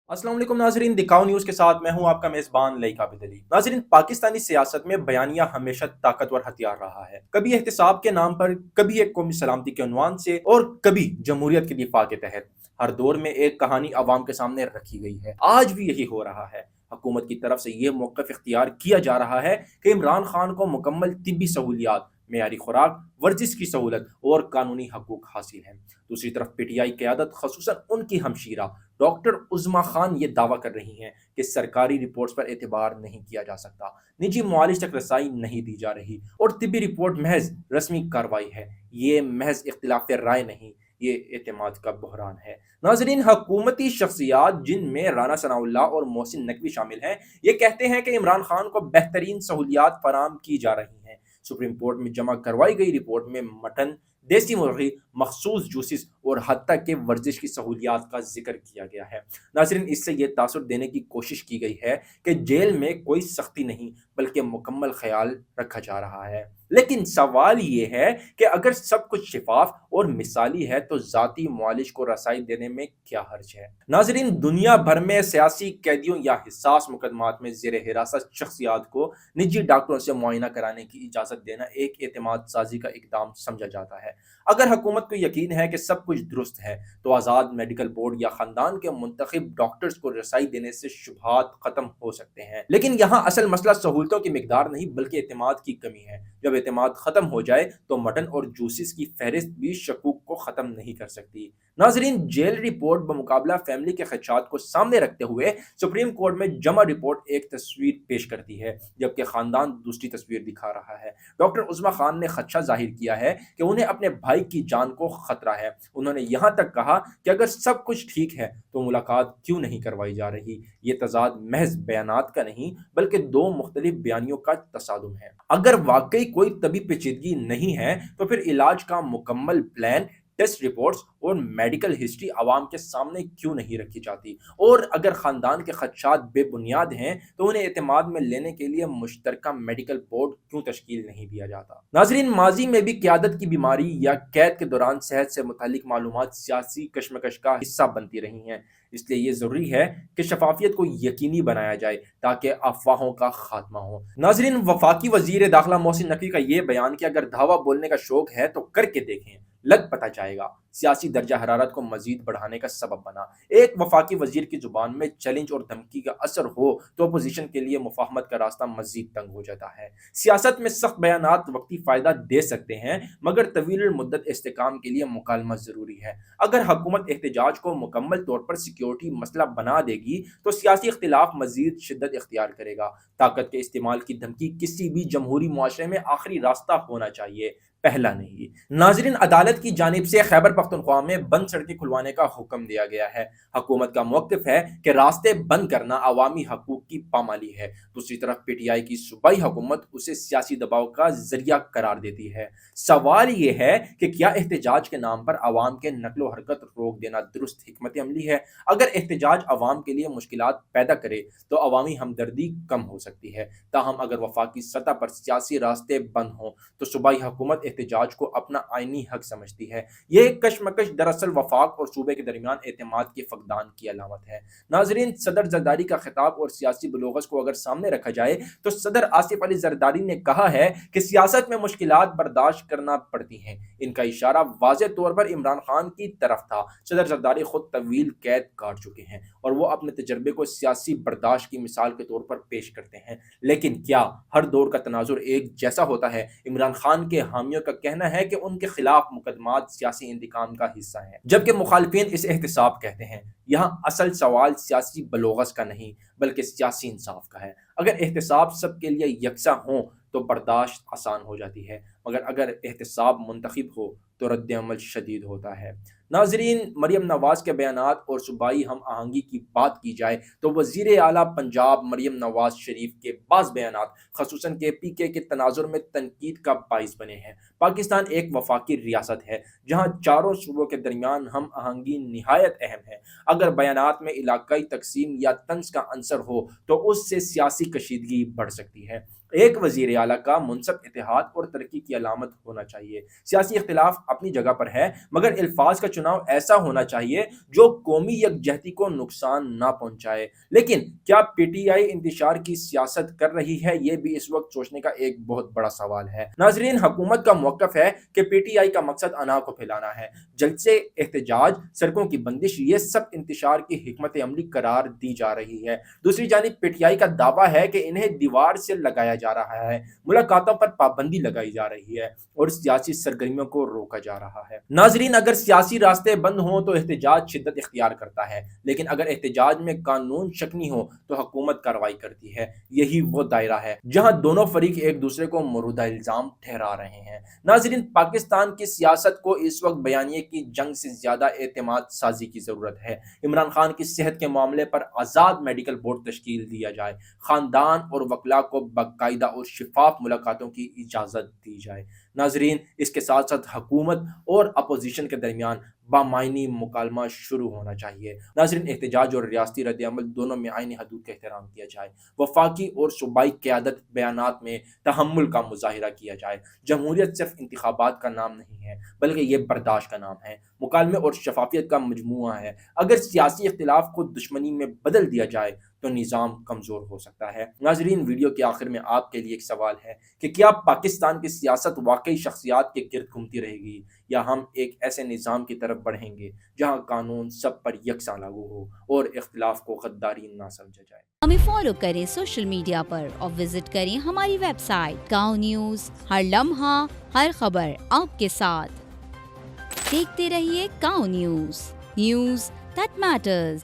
अस्सलाम वालेकुम नाजरीन, दिखाओ न्यूज़ के साथ मैं हूं आपका मेज़बान लईक आबिद अली। नाजरीन, पाकिस्तानी सियासत में बयानिया हमेशा ताकतवर हथियार रहा है। कभी एहतिसाब के नाम पर, कभी एक कौमी सलामती के उन्वान से और कभी जमहूरियत के दिफा के तहत। हर दौर में एक कहानी अवाम के सामने रखी गई है। आज भी यही हो रहा है। हुकूमत की तरफ से ये मौक़िफ़ इख्तियार किया जा रहा है कि इमरान खान को मुकम्मल तिब्बी सहूलियात, मेयारी खुराक, वर्जिश की सहूलत और कानूनी हकूक हासिल हैं। दूसरी तरफ पीटीआई क़यादत, खसूसन उनकी हमशीरा डॉक्टर उज़्मा खान ये दावा कर रही हैं कि सरकारी रिपोर्ट्स पर एतबार नहीं किया जा सकता, निजी मुआलिज तक रसाई नहीं दी जा रही और तिब्बी रिपोर्ट महज रस्मी कार्रवाई है। ये महज इख्तिलाफ राय नहीं, ये एतमाद का बहरान है। नाजरीन, हकूमती शख्सियात जिनमें राना सनाउल्लाह और मोहसिन नकवी शामिल हैं, ये कहते हैं कि इमरान खान को बेहतरीन सहूलियात फराम की जा रही हैं। सुप्रीम कोर्ट में जमा करवाई गई रिपोर्ट में मटन, देसी मुर्गी, मखसूस जूसिस और हत्ता के वर्जिश की सहूलियात का जिक्र किया गया है। नाजरीन, इससे यह तासुर देने की कोशिश की गई है कि जेल में कोई सख्ती नहीं बल्कि मुकम्मल ख्याल रखा जा रहा है। लेकिन सवाल ये है कि अगर सब कुछ शिफाफ और मिसाली है तो जाती मुआलिज को रसाई देने में क्या हर्ज है। नाजरीन, दुनिया भर में सियासी कैदियों या हिसास मुकदमात में जेर हिरासत शख्सियात को निजी डॉक्टरों से मुआयना कराने की इजाज़त देना एक एतमाद साजी का इकदाम समझा जाता है। अगर हुकूमत को यकीन है कि सब कुछ दुरुस्त है तो आज़ाद मेडिकल बोर्ड या ख़ानदान के मुंतखब डॉक्टर्स को रसाई देने से शुबहात ख़त्म हो सकते हैं। लेकिन यहाँ असल मसला सहूलतों की मिकदार नहीं बल्कि एतमाद की कमी है। जब एतमाद ख़त्म हो जाए तो मटन और जूसिस की फहरिस्त भी शकूक को ख़त्म नहीं कर सकती। नाजरीन, जेल रिपोर्ट बमुकाबला फैमिली के खदशात को सामने रखते हुए सुप्रीम कोर्ट में जमा रिपोर्ट एक तस्वीर पेश करती है, जबकि ख़ानदान दूसरी तस्वीर दिखा रहा है। डॉक्टर उज़्मा खान ने खदशा जाहिर किया है कि उन्हें अपने भाई की जान को खतरा है। उन्होंने यहाँ तक कहा कि अगर सब कुछ ठीक है तो मुलाकात क्यों नहीं करवाई जा रही। ये तजाद महज बयानात का नहीं बल्कि दो मुख्तलिफ बयानियों का तसादुम है। अगर वाकई कोई तबी पेचीदगी नहीं है तो फिर इलाज का मुकम्मल प्लान, टेस्ट रिपोर्ट्स और मेडिकल हिस्ट्री आवाम के सामने क्यों नहीं रखी जाती। और अगर ख़ानदान के खदशात बेबुनियाद हैं तो उन्हें एतमाद में लेने के लिए मुश्तरका मेडिकल बोर्ड क्यों तश्कील नहीं दिया जाता। नाजरीन, माजी में भी क़यादत की बीमारी या कैद के दौरान सेहत से मुतालिक मालूमात सियासी कशमकश का हिस्सा बनती रही हैं। इसलिए ये ज़रूरी है कि शफाफियत को यकीनी बनाया जाए ताकि अफवाहों का खात्मा हो। नाजरीन, वफाकी वजीर दाखिला मोहसिन नकवी का ये बयान कि अगर धावा बोलने का शौक है तो करके देखें, लग पता जाएगा, सियासी दर्जा हरारत को मजीद बढ़ाने का सबब बना। एक वफाकी वजीर की जुबान में चैलेंज और धमकी का असर हो तो अपोजिशन के लिए मुफाहमत का रास्ता मजीद तंग हो जाता है। सियासत में सख्त बयानात वक्ती फ़ायदा दे सकते हैं मगर तवील मुद्दत इस्तेकाम के लिए मुकालमा ज़रूरी है। अगर हुकूमत एहतजाज को मुकम्मल तौर पर सिक्योरिटी मसला बना देगी तो सियासी इख्तिलाफ मजीद शिद्दत इख्तियार करेगा। ताकत के इस्तेमाल की धमकी किसी भी जमहूरी मुआशरे में आखिरी रास्ता होना चाहिए, पहला नहीं। नाजरीन, अदालत की जानिब से खैबर पख्तूनख्वा में बंद सड़कें खुलवाने का हुक्म दिया गया है। हुकूमत का मौक़िफ़ है कि रास्ते बंद करना अवामी हकूक़ की पामाली है। दूसरी तरफ पीटीआई की सूबाई हुकूमत उसे सियासी दबाव का ज़रिया करार देती है। सवाल ये है कि क्या एहतजाज के नाम पर अवाम के नकलो हरकत रोक देना दुरुस्त हिकमत अमली है। अगर एहतजाज अवाम के लिए मुश्किलात पैदा करे तो अवामी हमदर्दी कम हो सकती है। ताहम अगर वफाकी सतह पर सियासी रास्ते बंद हों तो सूबाई हुकूमत एहतजाज को अपना आइनी हक समझती है। यह कशमकश दरअसल वफाक और सूबे के दरमियान एतमाद के फकदान की अलामत है। नाजरीन, सदर जरदारी का खिताब और सियासी बलोगस को अगर सामने रखा जाए तो सदर आसिफ अली जरदारी ने कहा है कि सियासत में मुश्किलात बर्दाश्त करना पड़ती हैं। इनका इशारा वाज़े तौर पर इमरान खान की तरफ था। सदर जरदारी खुद तवील कैद काट चुके हैं और वो अपने तजर्बे को सियासी बर्दाश्त की मिसाल के तौर पर पेश करते हैं। लेकिन क्या हर दौर का तनाजुर एक जैसा होता है। इमरान खान के हामियों का कहना है कि उनके खिलाफ मुकदमात सियासी इंतकाम का हिस्सा है जबकि मुखालिफिन इस एहतिसाब कहते हैं। यहाँ असल सवाल सियासी बलोगस का नहीं बल्कि सियासी इंसाफ का है। अगर एहतिसाब सबके लिए यकसा हो तो बर्दाश्त आसान हो जाती है मगर अगर एहतिसाब मुंतखब हो तो रद्द अमल शदीद होता है। नाजरीन, मरियम नवाज के बयानात और सूबाई हम आहंगी की बात की जाए तो वज़ीर आला पंजाब मरियम नवाज शरीफ के बाज़ बयानात खसूसन KPK के तनाजुर में तनकीद का बाइस बने हैं। पाकिस्तान एक वफाकी रियासत है जहाँ चारों सूबों के दरमियान हम आहंगी निहायत अहम है। अगर बयानात में इलाकाई तकसीम या तंज का अंसर हो तो उससे सियासी कशीदगी बढ़ सकती है। ایک وزیر اعلیٰ کا منصب اتحاد اور ترقی کی علامت ہونا چاہیے۔ سیاسی اختلاف اپنی جگہ پر ہے، مگر الفاظ کا چناؤ ایسا ہونا چاہیے جو قومی یکجہتی کو نقصان نہ پہنچائے۔ لیکن کیا پی ٹی آئی انتشار کی سیاست کر رہی ہے؟ یہ بھی اس وقت سوچنے کا ایک بہت بڑا سوال ہے۔ ناظرین، حکومت کا موقف ہے کہ پی ٹی آئی کا مقصد انا کو پھیلانا ہے۔ جلسے احتجاج، سڑکوں کی بندش، یہ سب انتشار کی حکمت عملی قرار دی جا رہی ہے۔ دوسری جانب پی ٹی آئی کا دعویٰ ہے کہ انہیں دیوار سے لگایا جا رہا ہے، ملاقاتوں پر پابندی لگائی جا رہی ہے اور سیاسی سرگرمیوں کو روکا جا رہا ہے۔ ناظرین، اگر سیاسی راستے بند ہوں تو احتجاج شدت اختیار کرتا ہے، لیکن اگر احتجاج میں قانون شکنی ہو تو حکومت کارروائی کرتی ہے۔ یہی وہ دائرہ ہے جہاں دونوں فریق ایک دوسرے کو مورد الزام ٹھہرا رہے ہیں۔ ناظرین، پاکستان کی سیاست کو اس وقت بیانیے کی جنگ سے زیادہ اعتماد سازی کی ضرورت ہے۔ عمران خان کی صحت کے معاملے پر آزاد میڈیکل بورڈ تشکیل دیا جائے، خاندان اور وکلاء کو باقاعدہ اور شفاف ملاقاتوں کی اجازت دی جائے۔ ناظرین، اس کے ساتھ ساتھ حکومت اور اپوزیشن کے درمیان بامعنی مکالمہ شروع ہونا چاہیے۔ ناظرین، احتجاج اور ریاستی رد عمل دونوں میں آئینی حدود کا احترام کیا جائے، وفاقی اور صوبائی قیادت بیانات میں تحمل کا مظاہرہ کیا جائے۔ جمہوریت صرف انتخابات کا نام نہیں ہے، بلکہ یہ برداشت کا نام ہے، مکالمے اور شفافیت کا مجموعہ ہے۔ اگر سیاسی اختلاف کو دشمنی میں بدل دیا جائے تو نظام کمزور ہو سکتا ہے۔ ناظرین، ویڈیو کے آخر میں آپ کے لیے ایک سوال ہے کہ کیا پاکستان کی سیاست واقعی شخصیات کے گرد گھومتی رہے گی، یا ہم ایک ایسے نظام کی طرف بڑھیں گے جہاں قانون سب پر یکساں لاگو ہو اور اختلاف کو غداری نہ سمجھا جائے؟ ہمیں فالو کریں سوشل میڈیا پر اور وزٹ کریں ہماری ویب سائٹ گاؤں نیوز، ہر لمحہ ہر خبر آپ کے ساتھ۔ دیکھتے رہیے گاؤں نیوز، نیوز دیٹ میٹرز۔